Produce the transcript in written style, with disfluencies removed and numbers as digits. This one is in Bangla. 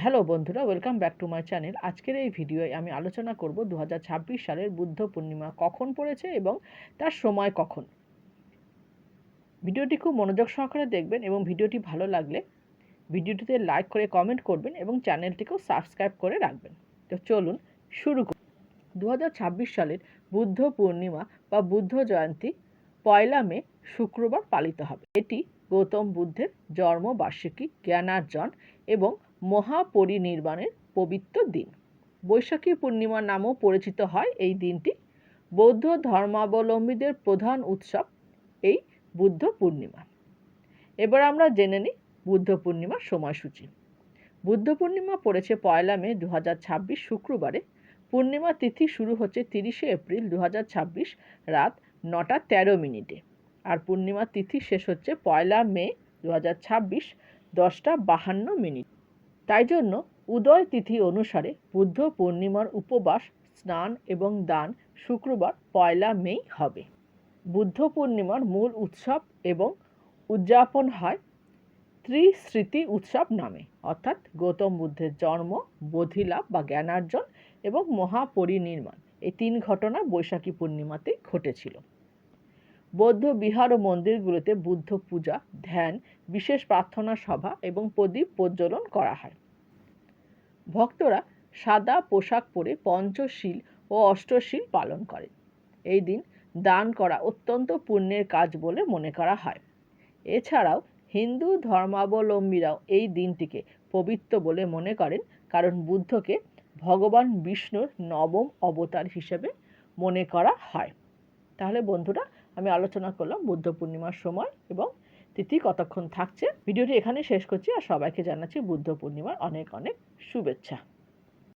হ্যালো বন্ধুরা, welcome back to my channel. আজকের এই ভিডিওয়ে আমি আলোচনা করব 2026 সালের বুদ্ধ পূর্ণিমা কখন পড়েছে এবং তার সময় কখন। ভিডিওটি খুব মনোযোগ সহকারে দেখবেন এবং ভিডিওটি ভালো লাগলে ভিডিওটিতে লাইক করে কমেন্ট করবেন এবং চ্যানেলটিকেও সাবস্ক্রাইব করে রাখবেন। তো চলুন শুরু করি। 2026 সালের বুদ্ধ পূর্ণিমা বা বুদ্ধ জয়ন্তী 1 মে শুক্রবার পালিত হবে। এটি গৌতম বুদ্ধের জন্মবার্ষিকী, জ্ঞানার্জন এবং মহাপরিনির্বাণের পবিত্র দিন। বৈশাখী পূর্ণিমা নামেও পরিচিত হয় এই দিনটি। বৌদ্ধ ধর্মাবলম্বীদের প্রধান উৎসব এই বুদ্ধ পূর্ণিমা। এবার আমরা জেনে নিই বুদ্ধ পূর্ণিমার সময়সূচি। বুদ্ধ পূর্ণিমা পড়েছে 1 মে 2026 শুক্রবারে। পূর্ণিমা তিথি শুরু হচ্ছে 30শে এপ্রিল 2026 রাত 9টা 13 মিনিটে, আর পূর্ণিমা তিথি শেষ হচ্ছে 1 মে 2026 10টা 52 মিনিট। তাই জন্য উদয় তিথি অনুসারে বুদ্ধ পূর্ণিমার উপবাস, স্নান এবং দান শুক্রবার 1 মেই হবে। বুদ্ধ পূর্ণিমার মূল উৎসব এবং উদযাপন হয় ত্রিস্মৃতি উৎসব নামে, অর্থাৎ গৌতম বুদ্ধের জন্ম, বোধিলাভ বা জ্ঞানার্জন এবং মহাপরিনির্বাণ, এই 3 ঘটনা বৈশাখী পূর্ণিমাতেই ঘটেছিল। বৌদ্ধ বিহার ও মন্দিরগুলোতে বুদ্ধ পূজা, ধ্যান, বিশেষ প্রার্থনা সভা এবং প্রদীপ প্রজ্বলন করা হয়। ভক্তরা সাদা পোশাক পরে পঞ্চশীল ও অষ্টশীল পালন করেন। এই দিন দান করা অত্যন্ত পুণ্যের কাজ বলে মনে করা হয়। এছাড়াও হিন্দু ধর্মাবলম্বীরাও এই দিনটিকে পবিত্র বলে মনে করেন, কারণ বুদ্ধকে ভগবান বিষ্ণুর নবম অবতার হিসেবে মনে করা হয়। তাহলে বন্ধুরা, আমি আলোচনা করলাম বুদ্ধ পূর্ণিমার সময় এবং তিথি কতক্ষণ থাকছে। ভিডিওটি এখানে শেষ করছি আর সবাইকে জানাচ্ছি বুদ্ধ পূর্ণিমার অনেক অনেক শুভেচ্ছা।